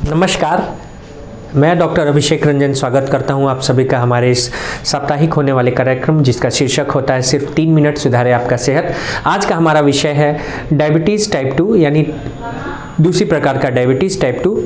नमस्कार, मैं डॉक्टर अभिषेक रंजन स्वागत करता हूं आप सभी का हमारे इस साप्ताहिक होने वाले कार्यक्रम जिसका शीर्षक होता है सिर्फ 3 मिनट सुधारे आपका सेहत। आज का हमारा विषय है डायबिटीज़ टाइप 2 यानी दूसरी प्रकार का डायबिटीज़ टाइप 2,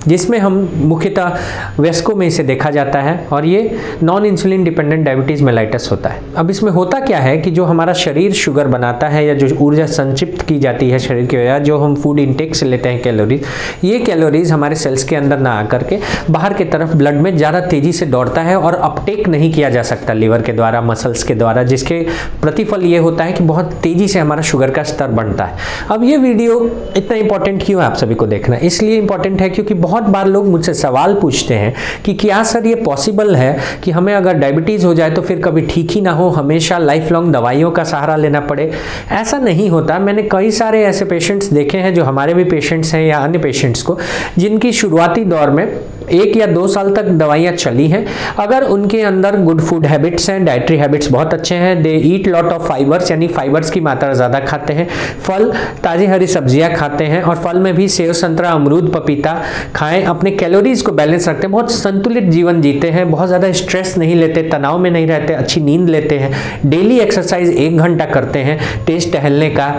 जिसमें हम मुख्यतः वयस्कों में इसे देखा जाता है और ये non insulin dependent diabetes mellitus होता है। अब इसमें होता क्या है कि जो हमारा शरीर शुगर बनाता है या जो ऊर्जा संचिप्त की जाती है शरीर के वजह जो हम फूड इंटेक से लेते हैं कैलोरीज, ये कैलोरीज हमारे सेल्स के अंदर ना आकर के बाहर की तरफ ब्लड में ज़्यादा तेज़ी से दौड़ता है और अपटेक नहीं किया जा सकता लीवर के द्वारा, मसल्स के द्वारा, जिसके प्रतिफल ये होता है कि बहुत तेज़ी से हमारा शुगर का स्तर बढ़ता है। अब ये वीडियो इतना इंपॉर्टेंट क्यों है आप सभी को देखना? इसलिए इंपॉर्टेंट है क्योंकि बहुत बार लोग मुझसे सवाल पूछते हैं कि क्या सर ये पॉसिबल है कि हमें अगर डायबिटीज़ हो जाए तो फिर कभी ठीक ही ना हो, हमेशा लाइफ लॉन्ग दवाइयों का सहारा लेना पड़े? ऐसा नहीं होता। मैंने कई सारे ऐसे पेशेंट्स देखे हैं जो हमारे भी पेशेंट्स हैं या अन्य पेशेंट्स को, जिनकी शुरुआती दौर में 1 या 2 साल तक दवाइयाँ चली हैं। अगर उनके अंदर गुड फूड हैबिट्स हैं, डाइटरी हैबिट्स बहुत अच्छे हैं, दे ईट लॉट ऑफ फाइबर्स यानी फाइबर्स की मात्रा ज़्यादा खाते हैं, फल ताज़ी हरी सब्जियां खाते हैं और फल में भी सेव, संतरा, अमरूद, पपीता खाएं, अपने कैलोरीज को बैलेंस रखते हैं, बहुत संतुलित जीवन जीते हैं, बहुत ज़्यादा स्ट्रेस नहीं लेते, तनाव में नहीं रहते, अच्छी नींद लेते हैं, डेली एक्सरसाइज 1 घंटा करते हैं, तेज टहलने का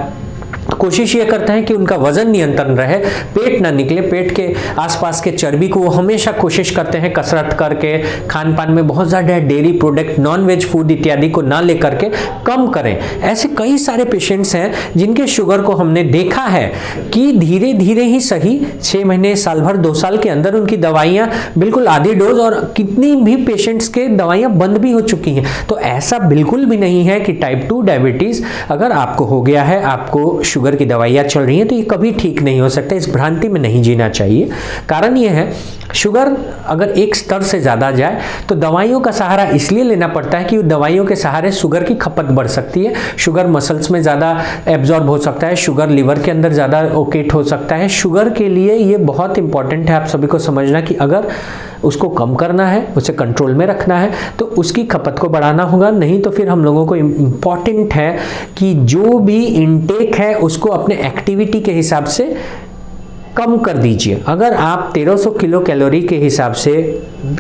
कोशिश ये करते हैं कि उनका वजन नियंत्रण रहे, पेट ना निकले, पेट के आसपास के चर्बी को वो हमेशा कोशिश करते हैं कसरत करके, खान पान में बहुत ज़्यादा dairy product, non veg food इत्यादि को ना लेकर के कम करें। ऐसे कई सारे पेशेंट्स हैं जिनके शुगर को हमने देखा है कि धीरे धीरे ही सही 6 महीने, साल भर, 2 साल के अंदर उनकी दवाइयाँ बिल्कुल आधी डोज और कितनी भी पेशेंट्स के दवाइयाँ बंद भी हो चुकी हैं। तो ऐसा बिल्कुल भी नहीं है कि टाइप 2 डायबिटीज़ अगर आपको हो गया है, आपको शुगर की दवाइयाँ चल रही हैं तो ये कभी ठीक नहीं हो सकता। इस भ्रांति में नहीं जीना चाहिए। कारण ये है, शुगर अगर एक स्तर से ज़्यादा जाए तो दवाइयों का सहारा इसलिए लेना पड़ता है कि दवाइयों के सहारे शुगर की खपत बढ़ सकती है, शुगर मसल्स में ज़्यादा एब्जॉर्ब हो सकता है, शुगर लीवर के अंदर ज़्यादा ओकेट हो सकता है। शुगर के लिए ये बहुत इंपॉर्टेंट है आप सभी को समझना कि अगर उसको कम करना है, उसे कंट्रोल में रखना है तो उसकी खपत को बढ़ाना होगा। नहीं तो फिर हम लोगों को इम्पॉर्टेंट है कि जो भी इनटेक है उसको अपने एक्टिविटी के हिसाब से कम कर दीजिए। अगर आप 1300 किलो कैलोरी के हिसाब से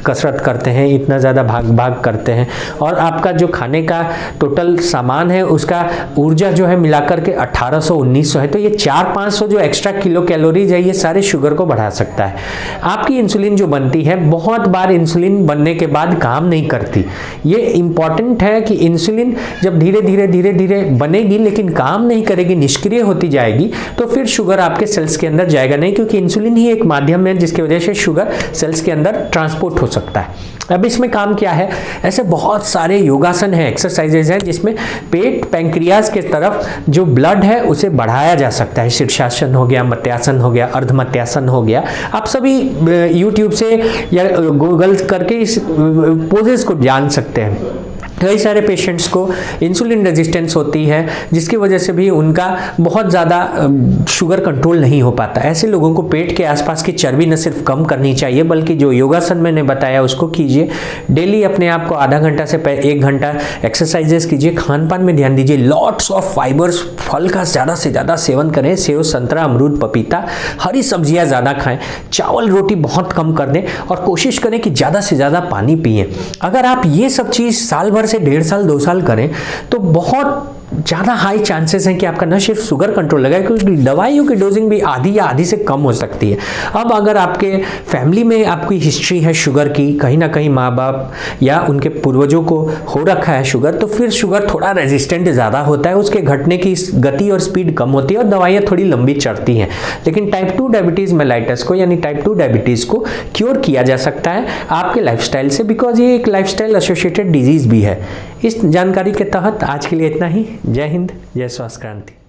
कसरत करते हैं, इतना ज़्यादा भाग करते हैं और आपका जो खाने का टोटल सामान है उसका ऊर्जा जो है मिलाकर के 1800-1900 है, तो ये 400-500 जो एक्स्ट्रा किलो कैलोरीज है ये सारे शुगर को बढ़ा सकता है। आपकी इंसुलिन जो बनती है, बहुत बार इंसुलिन बनने के बाद काम नहीं करती। ये इंपॉर्टेंट है कि इंसुलिन जब धीरे धीरे बनेगी लेकिन काम नहीं करेगी, निष्क्रिय होती जाएगी, तो फिर शुगर आपके सेल्स के अंदर जाएगा नहीं, क्योंकि इंसुलिन ही एक माध्यम है जिसकी वजह से शुगर सेल्स के अंदर ट्रांसपोर्ट हो सकता है। अब इसमें काम क्या है? ऐसे बहुत सारे योगासन हैं, एक्सरसाइजेज हैं जिसमें पेट, पैंक्रियाज के तरफ जो ब्लड है उसे बढ़ाया जा सकता है। शीर्षासन हो गया, मत्स्यासन हो गया, अर्धमत्स्यासन हो गया। आप सभी यूट्यूब से या गूगल करके इस पोजेस को जान सकते हैं। कई सारे पेशेंट्स को इंसुलिन रेजिस्टेंस होती है जिसकी वजह से भी उनका बहुत ज़्यादा शुगर कंट्रोल नहीं हो पाता। ऐसे लोगों को पेट के आसपास की चर्बी न सिर्फ कम करनी चाहिए बल्कि जो योगासन मैंने बताया उसको कीजिए। डेली अपने आप को आधा घंटा से 1 घंटा एक्सरसाइजेस कीजिए। खान पान में ध्यान दीजिए, लॉट्स ऑफ फाइबर्स, फल का ज़्यादा से ज़्यादा सेवन करें, सेव, संतरा, अमरूद, पपीता, हरी सब्जियाँ ज़्यादा खाएँ, चावल रोटी बहुत कम कर दें और कोशिश करें कि ज़्यादा से ज़्यादा पानी पिएँ। अगर आप ये सब चीज़ साल भर से 1.5 साल 2 साल करें तो बहुत ज़्यादा हाई चांसेस हैं कि आपका न सिर्फ शुगर कंट्रोल लगेगा, क्योंकि दवाइयों की डोजिंग भी आधी या आधी से कम हो सकती है। अब अगर आपके फैमिली में आपकी हिस्ट्री है शुगर की, कहीं ना कहीं माँ बाप या उनके पूर्वजों को हो रखा है शुगर, तो फिर शुगर थोड़ा रेजिस्टेंट ज़्यादा होता है, उसके घटने की गति और स्पीड कम होती है और दवाइयाँ थोड़ी लंबी चढ़ती हैं। लेकिन टाइप 2 डायबिटीज़ मेलाइटस को यानी टाइप 2 डायबिटीज़ को क्योर किया जा सकता है आपके लाइफस्टाइल से, बिकॉज ये एक लाइफस्टाइल एसोसिएटेड डिजीज़ भी है। इस जानकारी के तहत आज के लिए इतना ही। जय हिंद, जय स्वास्थ्य क्रांति।